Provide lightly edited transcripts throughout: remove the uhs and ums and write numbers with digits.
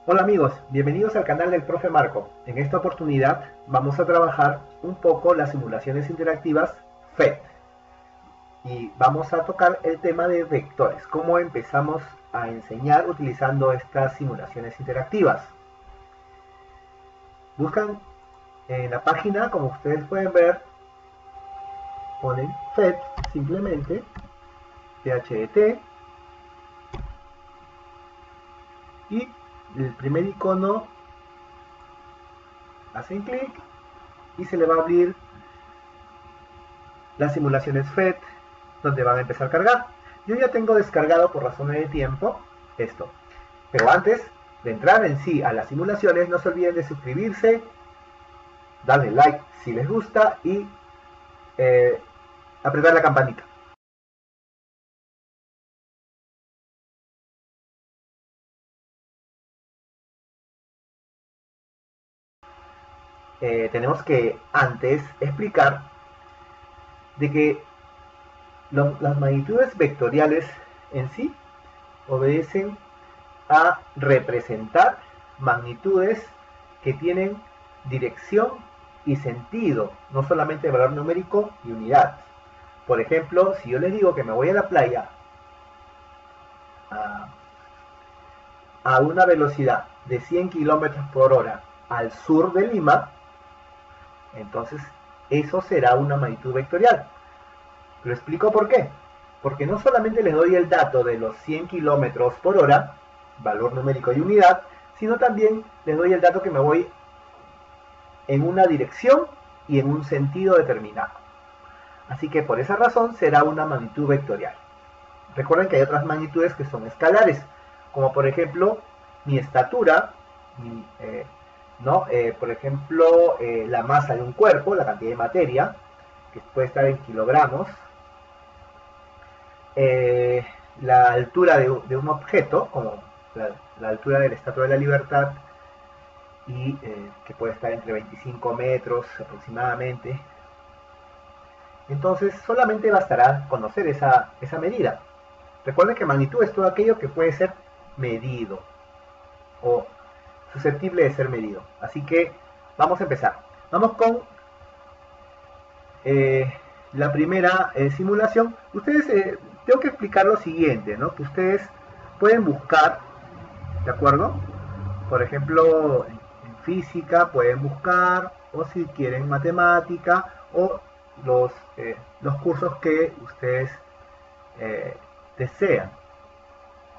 Hola amigos, bienvenidos al canal del Profe Marco. En esta oportunidad vamos a trabajar un poco las simulaciones interactivas PhET y vamos a tocar el tema de vectores, cómo empezamos a enseñar utilizando estas simulaciones interactivas. Buscan en la página, como ustedes pueden ver, ponen PhET simplemente, PHET, y el primer icono hacen clic y se le va a abrir las simulaciones PhET donde van a empezar a cargar. Yo ya tengo descargado por razones de tiempo esto, pero antes de entrar en sí a las simulaciones no se olviden de suscribirse, darle like si les gusta y apretar la campanita. Tenemos que antes explicar de que las magnitudes vectoriales en sí obedecen a representar magnitudes que tienen dirección y sentido, no solamente valor numérico y unidad. Por ejemplo, si yo les digo que me voy a la playa a una velocidad de 100 kilómetros por hora al sur de Lima, entonces eso será una magnitud vectorial. Lo explico por qué. Porque no solamente les doy el dato de los 100 kilómetros por hora, valor numérico y unidad, sino también les doy el dato que me voy en una dirección y en un sentido determinado. Así que por esa razón será una magnitud vectorial. Recuerden que hay otras magnitudes que son escalares, como por ejemplo mi estatura, por ejemplo la masa de un cuerpo, la cantidad de materia, que puede estar en kilogramos, la altura de un objeto, como la altura de la Estatua de la Libertad, y que puede estar entre 25 metros aproximadamente. Entonces solamente bastará conocer esa medida. Recuerden que magnitud es todo aquello que puede ser medido o susceptible de ser medido. Así que vamos a empezar. Vamos con la primera simulación. Ustedes, tengo que explicar lo siguiente, ¿no? Que ustedes pueden buscar, ¿de acuerdo? Por ejemplo, en física pueden buscar, o si quieren matemática, o los cursos que ustedes desean,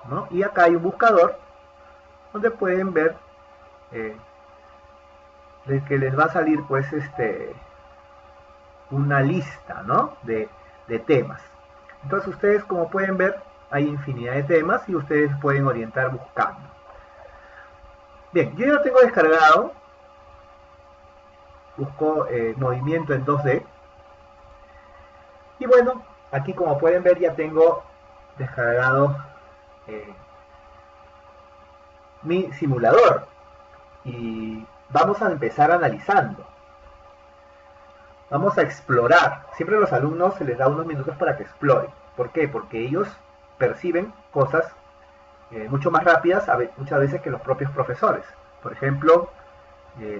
¿no? Y acá hay un buscador donde pueden ver eh, que les va a salir pues una lista, ¿no? de temas. Entonces ustedes, como pueden ver, hay infinidad de temas y ustedes pueden orientar buscando. Bien, yo ya lo tengo descargado. Busco movimiento en 2D. Y bueno, aquí como pueden ver ya tengo descargado eh, mi simulador. Y vamos a empezar analizando. Vamos a explorar. Siempre a los alumnos se les da unos minutos para que exploren. ¿Por qué? Porque ellos perciben cosas mucho más rápidas muchas veces que los propios profesores. Por ejemplo,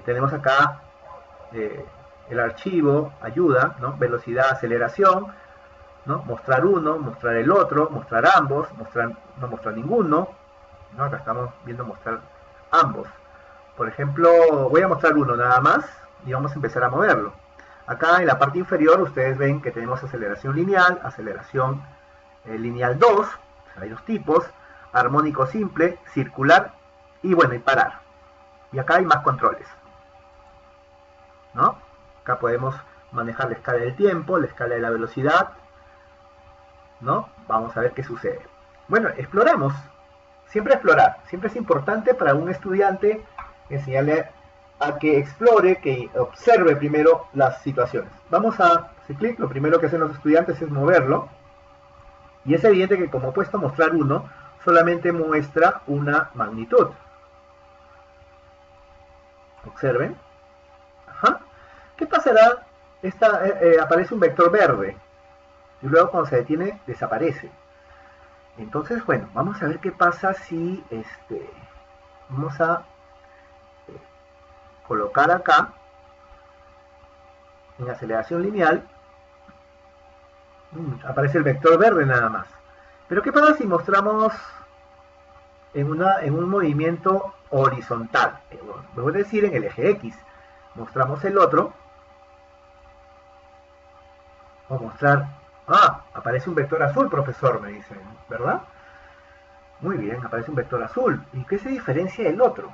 tenemos acá el archivo, ayuda, ¿no? Velocidad, aceleración, ¿no? Mostrar uno, mostrar el otro, mostrar ambos, no mostrar ninguno, ¿no? Acá estamos viendo mostrar ambos. Por ejemplo, voy a mostrar uno nada más y vamos a empezar a moverlo. Acá en la parte inferior ustedes ven que tenemos aceleración lineal 2, o sea, hay dos tipos, armónico simple, circular y bueno, y parar. Y acá hay más controles, ¿no? Acá podemos manejar la escala del tiempo, la escala de la velocidad, ¿no? Vamos a ver qué sucede. Bueno, exploramos. Siempre explorar. Siempre es importante para un estudiante enseñarle a que explore, que observe primero las situaciones. Vamos a hacer clic. Lo primero que hacen los estudiantes es moverlo. Y es evidente que como he puesto mostrar uno, solamente muestra una magnitud. Observen. Ajá. ¿Qué pasará? Aparece un vector verde. Y luego cuando se detiene, desaparece. Entonces, bueno, vamos a ver qué pasa si Vamos a colocar acá en aceleración lineal. Aparece el vector verde nada más. Pero ¿qué pasa si mostramos en un movimiento horizontal? Debo decir en el eje X. Mostramos el otro. O mostrar... Ah, aparece un vector azul, profesor, me dicen, ¿verdad? Muy bien, aparece un vector azul. ¿Y qué se diferencia del otro?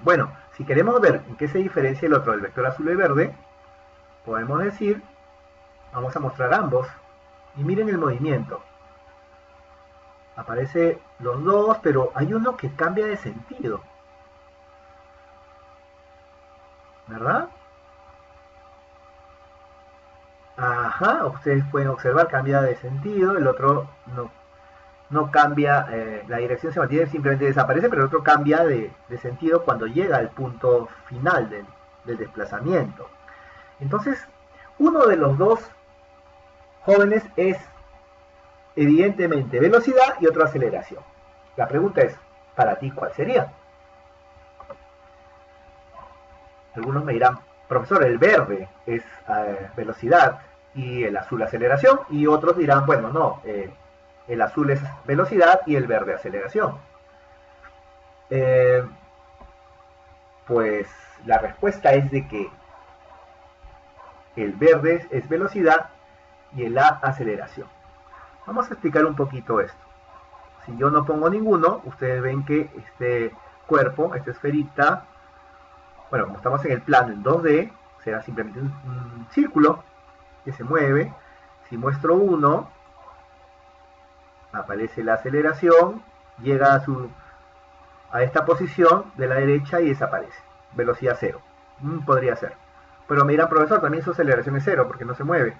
Bueno, si queremos ver en qué se diferencia el otro del vector azul y verde, podemos decir, vamos a mostrar ambos, y miren el movimiento. Aparece los dos, pero hay uno que cambia de sentido, ¿verdad? Ajá, ustedes pueden observar, cambia de sentido, el otro no cambia, la dirección se mantiene, simplemente desaparece, pero el otro cambia de sentido cuando llega al punto final del desplazamiento. Entonces, uno de los dos jóvenes es evidentemente velocidad y otro aceleración. La pregunta es, para ti, ¿cuál sería? Algunos me dirán, profesor, el verde es velocidad y el azul aceleración, y otros dirán, bueno, no, el azul es velocidad y el verde aceleración. Pues la respuesta es de que el verde es velocidad y el A aceleración. Vamos a explicar un poquito esto. Si yo no pongo ninguno, ustedes ven que este cuerpo, esta esferita, bueno, como estamos en el plano en 2D, será simplemente un círculo que se mueve. Si muestro uno, aparece la aceleración, llega a esta posición de la derecha y desaparece. Velocidad cero. Podría ser. Pero me dirán, profesor, también su aceleración es cero porque no se mueve.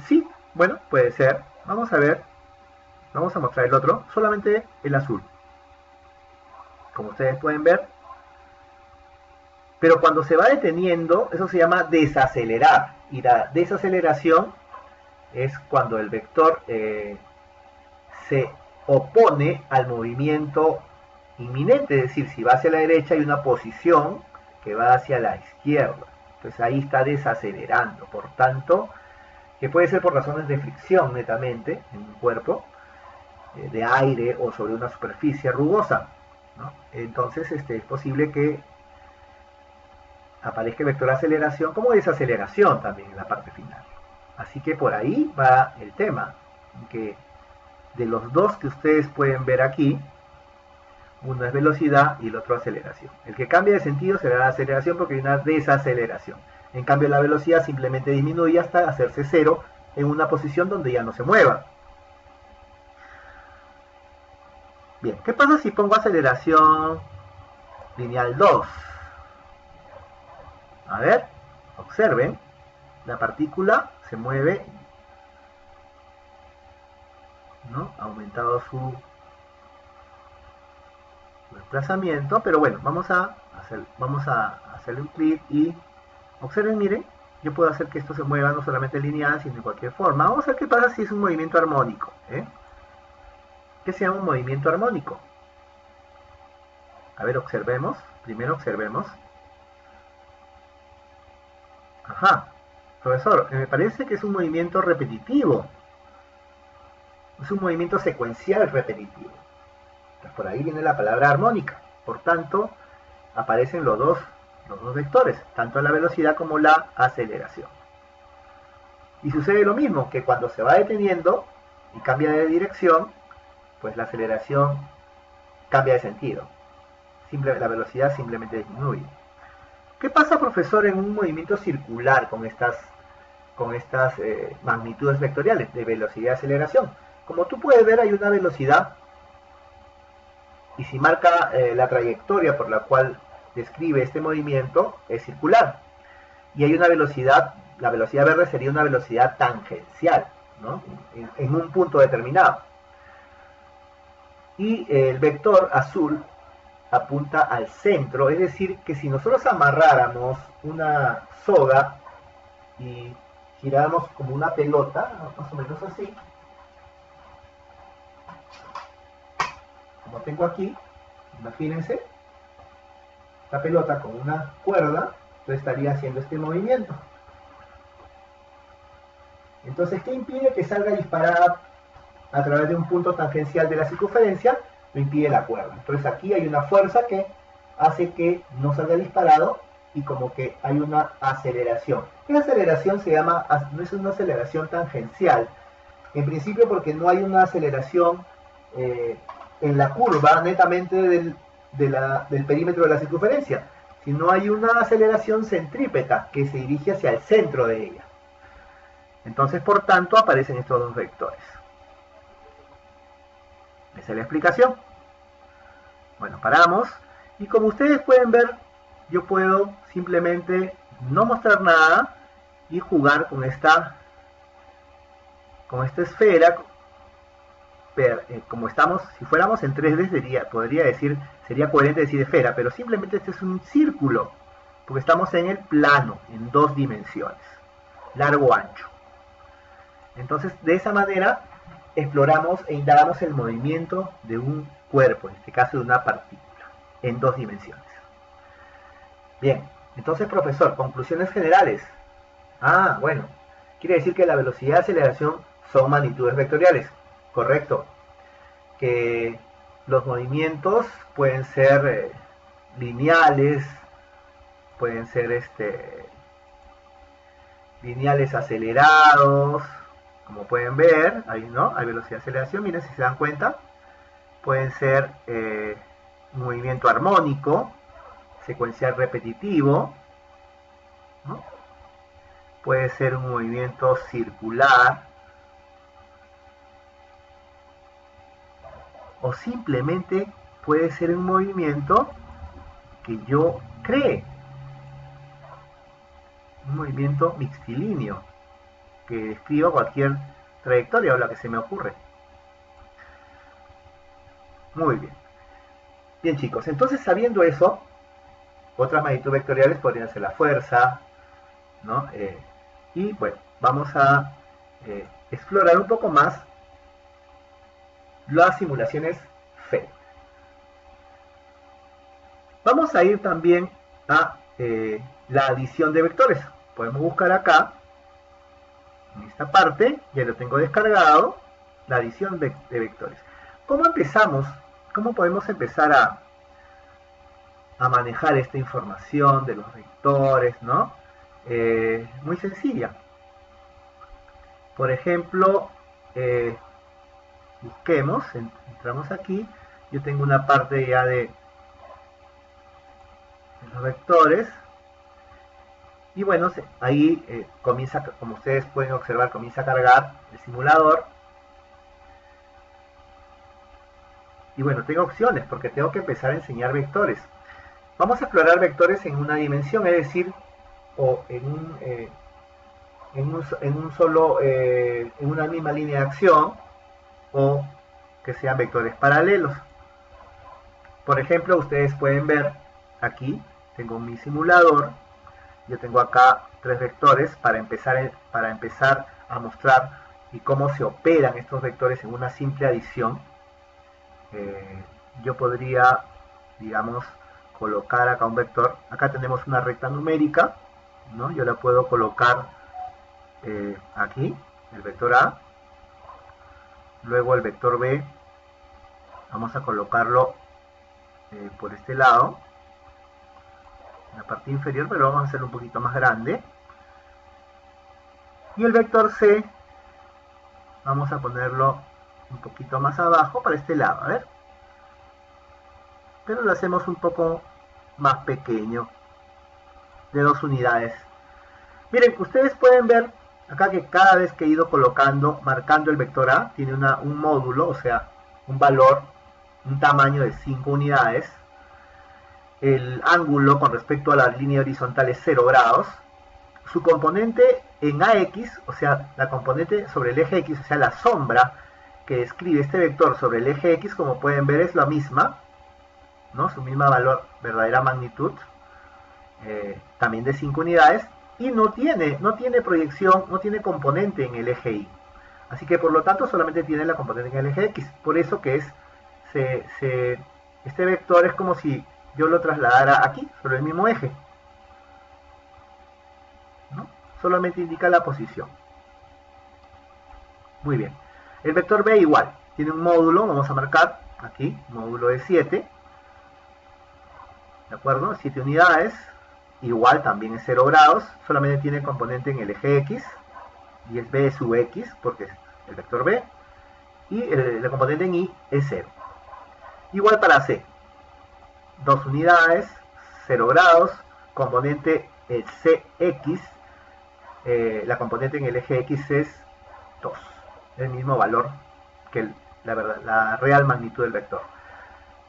Sí, bueno, puede ser. Vamos a ver. Vamos a mostrar el otro. Solamente el azul. Como ustedes pueden ver. Pero cuando se va deteniendo, eso se llama desacelerar. Y la desaceleración es cuando el vector se opone al movimiento inminente. Es decir, si va hacia la derecha hay una posición que va hacia la izquierda. Entonces ahí está desacelerando. Por tanto, que puede ser por razones de fricción netamente en un cuerpo, de aire o sobre una superficie rugosa, ¿no? Entonces es posible que aparezca el vector de aceleración como desaceleración también en la parte final. Así que por ahí va el tema, que de los dos que ustedes pueden ver aquí, uno es velocidad y el otro aceleración. El que cambia de sentido será la aceleración porque hay una desaceleración. En cambio la velocidad simplemente disminuye hasta hacerse cero en una posición donde ya no se mueva. Bien, ¿qué pasa si pongo aceleración lineal 2? A ver, observen, la partícula se mueve, ¿no? Ha aumentado su desplazamiento, pero bueno, vamos a hacerle un clic y observen, miren, yo puedo hacer que esto se mueva no solamente lineal, sino de cualquier forma. Vamos a ver qué pasa si es un movimiento armónico, ¿Qué sea un movimiento armónico? A ver, observemos, primero observemos. Ajá, profesor, me parece que es un movimiento repetitivo. Es un movimiento secuencial repetitivo. Entonces, por ahí viene la palabra armónica. Por tanto, aparecen los dos vectores, tanto la velocidad como la aceleración. Y sucede lo mismo, que cuando se va deteniendo y cambia de dirección, pues la aceleración cambia de sentido. La velocidad simplemente disminuye. ¿Qué pasa, profesor, en un movimiento circular con estas magnitudes vectoriales de velocidad y aceleración? Como tú puedes ver, hay una velocidad, y si marca la trayectoria por la cual describe este movimiento, es circular. Y hay una velocidad, la velocidad verde sería una velocidad tangencial, ¿no? en un punto determinado. Y el vector azul apunta al centro, es decir, que si nosotros amarráramos una soga y giráramos como una pelota, más o menos así, como tengo aquí, imagínense, la pelota con una cuerda, yo estaría haciendo este movimiento. Entonces, ¿qué impide que salga disparada a través de un punto tangencial de la circunferencia? Lo impide la cuerda. Entonces aquí hay una fuerza que hace que no salga disparado y como que hay una aceleración. Esa aceleración se llama, no es una aceleración tangencial, en principio porque no hay una aceleración en la curva netamente del perímetro de la circunferencia, sino hay una aceleración centrípeta que se dirige hacia el centro de ella. Entonces, por tanto, aparecen estos dos vectores. Esa es la explicación. Bueno, paramos. Y como ustedes pueden ver, yo puedo simplemente no mostrar nada y jugar con esta esfera. Como estamos, si fuéramos en 3D, sería coherente decir esfera, pero simplemente este es un círculo, porque estamos en el plano, en 2 dimensiones, largo-ancho. Entonces, de esa manera, exploramos e indagamos el movimiento de un cuerpo, en este caso de una partícula, en 2 dimensiones. Bien, entonces, profesor, conclusiones generales. Bueno, quiere decir que la velocidad y aceleración son magnitudes vectoriales. Correcto. Que los movimientos pueden ser lineales, pueden ser lineales acelerados, como pueden ver, ahí no, hay velocidad de aceleración, miren si se dan cuenta, pueden ser un movimiento armónico, secuencial repetitivo, ¿no? Puede ser un movimiento circular, o simplemente puede ser un movimiento que yo cree, un movimiento mixtilíneo, que describa cualquier trayectoria o la que se me ocurre. Muy bien. Bien, chicos, entonces sabiendo eso, otras magnitudes vectoriales podrían ser la fuerza, ¿no? Y bueno, vamos a explorar un poco más las simulaciones FET. Vamos a ir también a la adición de vectores. Podemos buscar acá, en esta parte, ya lo tengo descargado, la adición de vectores. ¿Cómo empezamos? ¿Cómo podemos empezar a manejar esta información de los vectores, ¿no? Muy sencilla. Por ejemplo, busquemos, entramos aquí, yo tengo una parte ya de los vectores, y bueno, ahí comienza, como ustedes pueden observar, comienza a cargar el simulador, y bueno, tengo opciones, porque tengo que empezar a enseñar vectores. Vamos a explorar vectores en una dimensión, es decir, o en una misma línea de acción, o que sean vectores paralelos. Por ejemplo, ustedes pueden ver aquí, tengo mi simulador, yo tengo acá 3 vectores para empezar a mostrar y cómo se operan estos vectores en una simple adición. Yo podría, digamos, colocar acá un vector. Acá tenemos una recta numérica, ¿no? Yo la puedo colocar aquí, el vector A. Luego el vector B, vamos a colocarlo por este lado, en la parte inferior, pero vamos a hacerlo un poquito más grande. Y el vector C, vamos a ponerlo un poquito más abajo para este lado, a ver. Pero lo hacemos un poco más pequeño, de 2 unidades. Miren, ustedes pueden ver acá que cada vez que he ido marcando el vector A, tiene un módulo, o sea, un valor, un tamaño de 5 unidades. El ángulo con respecto a la línea horizontal es 0 grados. Su componente en AX, o sea, la componente sobre el eje X, o sea, la sombra que describe este vector sobre el eje X, como pueden ver, es la misma, ¿no? Su misma valor, verdadera magnitud, también de 5 unidades. Y no tiene proyección, no tiene componente en el eje Y. Así que por lo tanto solamente tiene la componente en el eje X. Por eso que es este vector es como si yo lo trasladara aquí, sobre el mismo eje, ¿no? Solamente indica la posición. Muy bien. El vector B igual, tiene un módulo, vamos a marcar aquí, módulo de 7, ¿de acuerdo? 7 unidades, igual también es 0 grados, solamente tiene componente en el eje X, y es B sub X, porque es el vector B, y el componente en Y es 0. Igual para C, 2 unidades, 0 grados, componente CX, la componente en el eje X es 2, el mismo valor que la real magnitud del vector.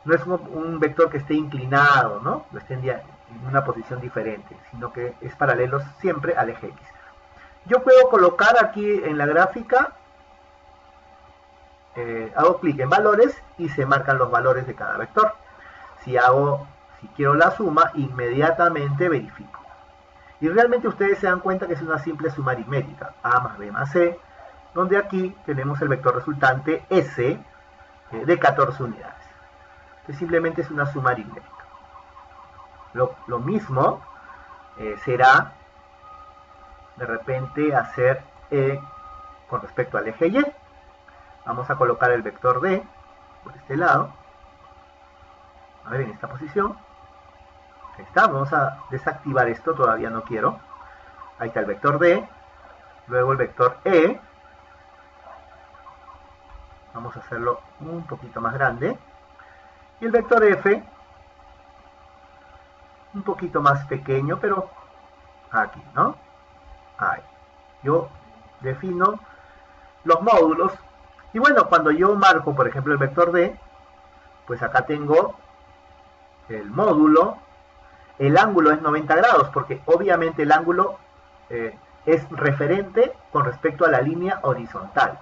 No es un vector que esté inclinado, ¿no? O esté en una posición diferente, sino que es paralelo siempre al eje X. Yo puedo colocar aquí en la gráfica, hago clic en valores y se marcan los valores de cada vector. Si quiero la suma, inmediatamente verifico. Y realmente ustedes se dan cuenta que es una simple suma aritmética, A más B más C, donde aquí tenemos el vector resultante S de 14 unidades. Entonces simplemente es una suma aritmética. Lo mismo será de repente hacer con respecto al eje Y. Vamos a colocar el vector D por este lado. A ver, en esta posición. Ahí está, vamos a desactivar esto, todavía no quiero. Ahí está el vector D, luego el vector E. Vamos a hacerlo un poquito más grande. Y el vector F, un poquito más pequeño, pero aquí, ¿no? Ahí. Yo defino los módulos. Y bueno, cuando yo marco, por ejemplo, el vector D, pues acá tengo el módulo. El ángulo es 90 grados, porque obviamente el ángulo es referente con respecto a la línea horizontal.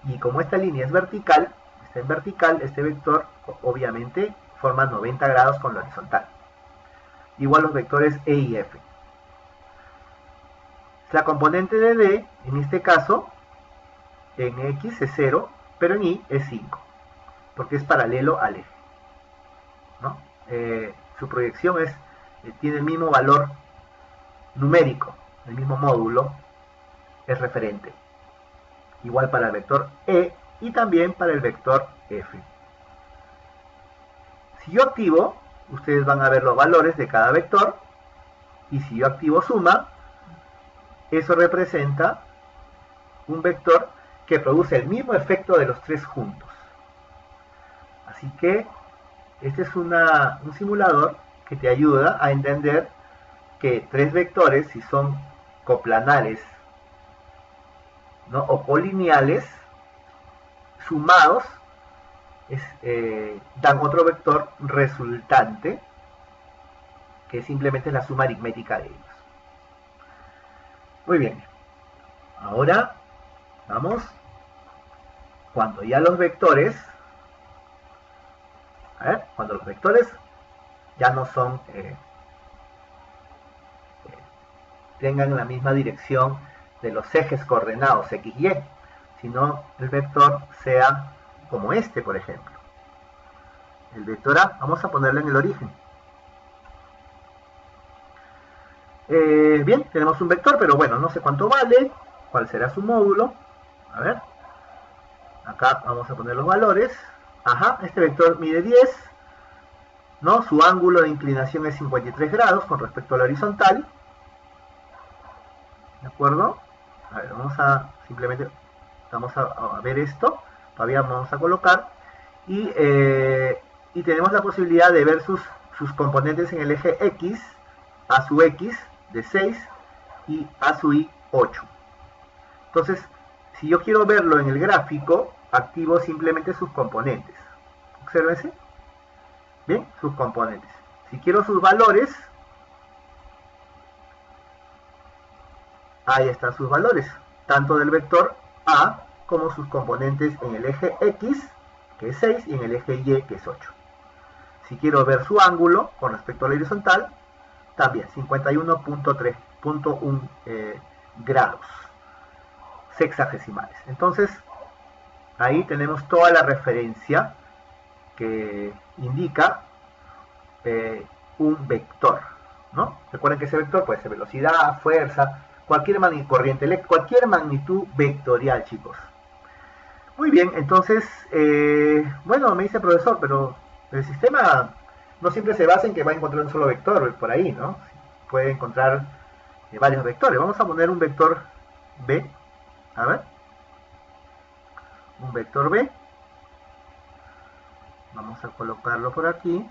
Y como esta línea es vertical, está en vertical, este vector obviamente forma 90 grados con la horizontal. Igual los vectores E y F. La componente de D, en este caso, en X es 0, pero en Y es 5, porque es paralelo al eje, ¿no? Su proyección tiene el mismo valor numérico, el mismo módulo, es referente. Igual para el vector E y también para el vector F. Si yo activo, ustedes van a ver los valores de cada vector, y si yo activo suma, eso representa un vector que produce el mismo efecto de los tres juntos. Así que este es un simulador que te ayuda a entender que tres vectores, si son coplanales, ¿no?, o colineales, sumados dan otro vector resultante, que simplemente es la suma aritmética de ellos. Muy bien. Ahora vamos, cuando ya los vectores, cuando los vectores ya no son tengan la misma dirección de los ejes coordenados X y, sino el vector sea como este, por ejemplo. El vector A, vamos a ponerlo en el origen. Bien, tenemos un vector, pero bueno, no sé cuánto vale, cuál será su módulo. A ver, acá vamos a poner los valores. Ajá, este vector mide 10, ¿no? Su ángulo de inclinación es 53 grados con respecto a la horizontal. ¿De acuerdo? A ver, simplemente vamos a ver esto. Todavía vamos a colocar. Y tenemos la posibilidad de ver sus componentes en el eje X, A sub X de 6 y A sub Y 8. Entonces, si yo quiero verlo en el gráfico, activo simplemente sus componentes. Obsérvense. Bien, sus componentes. Si quiero sus valores, ahí están sus valores, tanto del vector A como sus componentes en el eje X, que es 6, y en el eje Y, que es 8. Si quiero ver su ángulo con respecto a la horizontal, también 51.3.1 grados sexagesimales. Entonces, ahí tenemos toda la referencia que indica un vector, ¿no? Recuerden que ese vector puede ser velocidad, fuerza, cualquier corriente eléctrica, cualquier magnitud vectorial, chicos. Muy bien, entonces, bueno, me dice el profesor, pero el sistema no siempre se basa en que va a encontrar un solo vector por ahí, ¿no? Puede encontrar varios vectores. Vamos a poner un vector B, a ver, un vector B. Vamos a colocarlo por aquí.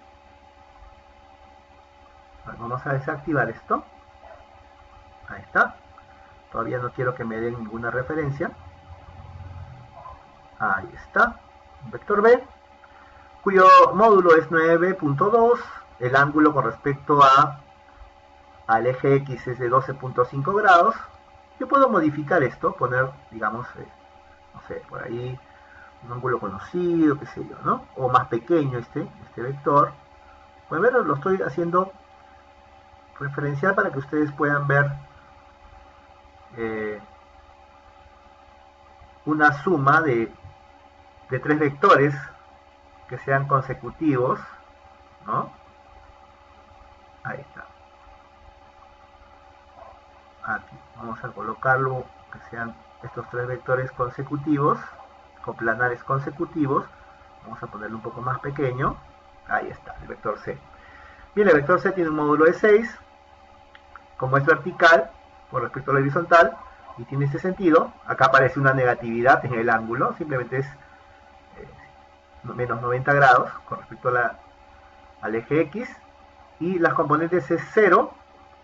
Vamos a desactivar esto. Ahí está. Todavía no quiero que me den ninguna referencia. Ahí está. Un vector B, cuyo módulo es 9.2. El ángulo con respecto al eje X es de 12.5 grados. Yo puedo modificar esto, poner, digamos, no sé, por ahí un ángulo conocido, qué sé yo, ¿no? O más pequeño este vector. Pueden ver, lo estoy haciendo referencial para que ustedes puedan ver una suma de 3 vectores que sean consecutivos, ¿no? Ahí está. Aquí vamos a colocarlo que sean estos 3 vectores consecutivos, coplanares consecutivos. Vamos a ponerlo un poco más pequeño. Ahí está, el vector C. Bien, el vector C tiene un módulo de 6. Como es vertical con respecto a la horizontal y tiene este sentido, acá aparece una negatividad en el ángulo, simplemente es menos 90 grados con respecto al eje X, y las componentes es 0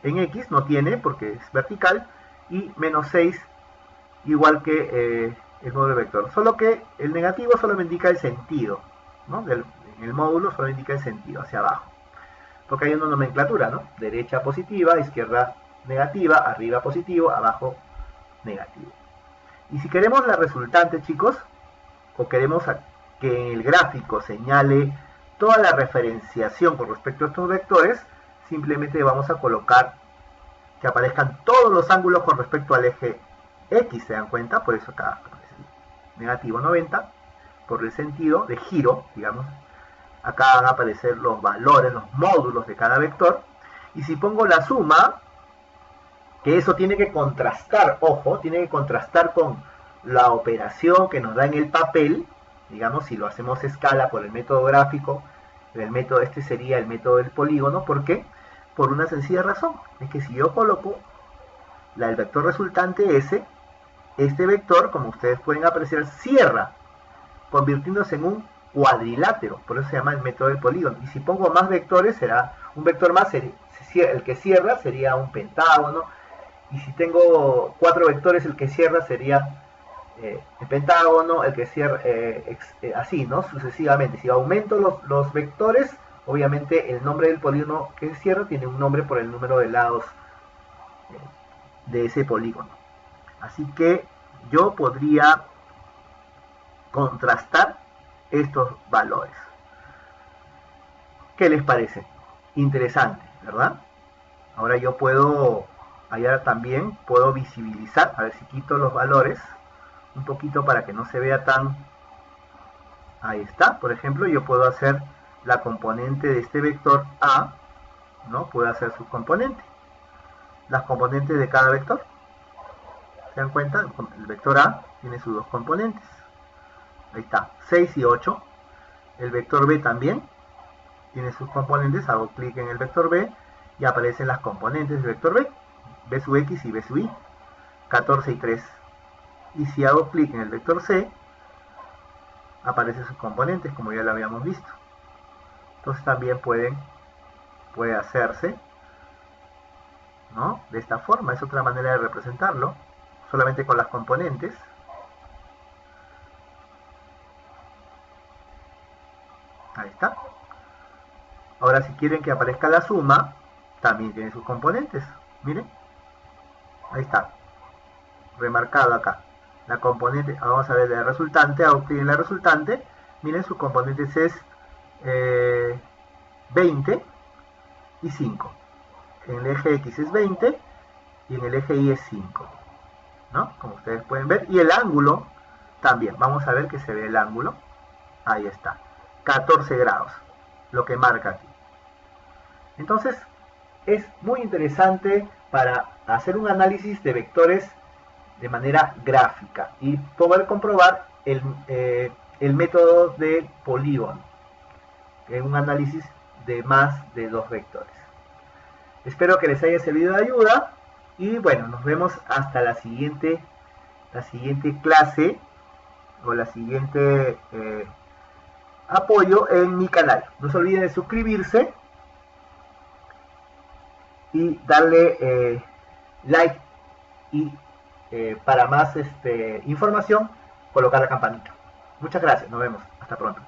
en X, no tiene porque es vertical, y menos 6 igual que el módulo vector, solo que el negativo solo me indica el sentido, ¿no? En el módulo solo indica el sentido hacia abajo, porque hay una nomenclatura, ¿no? Derecha positiva, izquierda negativa, arriba positivo, abajo negativo. Y si queremos la resultante, chicos, o queremos que en el gráfico señale toda la referenciación con respecto a estos vectores, simplemente vamos a colocar que aparezcan todos los ángulos con respecto al eje X, ¿se dan cuenta? Por eso acá aparece negativo 90, por el sentido de giro, digamos. Acá van a aparecer los valores, los módulos de cada vector. Y si pongo la suma, que eso tiene que contrastar, ojo, tiene que contrastar con la operación que nos da en el papel. Digamos, si lo hacemos a escala por el método gráfico, este sería el método del polígono. ¿Por qué? Por una sencilla razón. Es que si yo coloco el vector resultante S, este vector, como ustedes pueden apreciar, cierra, convirtiéndose en un cuadrilátero, por eso se llama el método del polígono. Y si pongo más vectores, será un vector más, el que cierra sería un pentágono, y si tengo 4 vectores, el que cierra sería el pentágono, el que cierra, así, ¿no? Sucesivamente. Si aumento los vectores, obviamente el nombre del polígono que cierra tiene un nombre por el número de lados de ese polígono. Así que yo podría contrastar estos valores. ¿Qué les parece? Interesante, ¿verdad? Ahora yo puedo, allá también puedo visibilizar, a ver si quito los valores un poquito para que no se vea tan, ahí está, por ejemplo, yo puedo hacer la componente de este vector A, ¿no? Puedo hacer su componente, las componentes de cada vector. ¿Se dan cuenta? El vector A tiene sus 2 componentes. Ahí está, 6 y 8. El vector B también tiene sus componentes. Hago clic en el vector B y aparecen las componentes del vector B. B sub X y B sub Y. 14 y 3. Y si hago clic en el vector C, aparecen sus componentes, como ya lo habíamos visto. Entonces también puede hacerse, ¿no? De esta forma. Es otra manera de representarlo, solamente con las componentes. Ahí está. Ahora si quieren que aparezca la suma, también tiene sus componentes. Miren. Ahí está. Remarcado acá. La componente, vamos a ver la resultante, hago clic en la resultante. Miren, sus componentes es 20 y 5. En el eje X es 20 y en el eje Y es 5. ¿No? Como ustedes pueden ver. Y el ángulo también. Vamos a ver que se ve el ángulo. Ahí está. 14 grados, lo que marca aquí. Entonces, es muy interesante para hacer un análisis de vectores de manera gráfica y poder comprobar el método de polígono, que es un análisis de más de 2 vectores. Espero que les haya servido de ayuda y bueno, nos vemos hasta la siguiente clase o la siguiente apoyo en mi canal. No se olviden de suscribirse y darle like y para más información colocar la campanita. Muchas gracias, nos vemos, hasta pronto.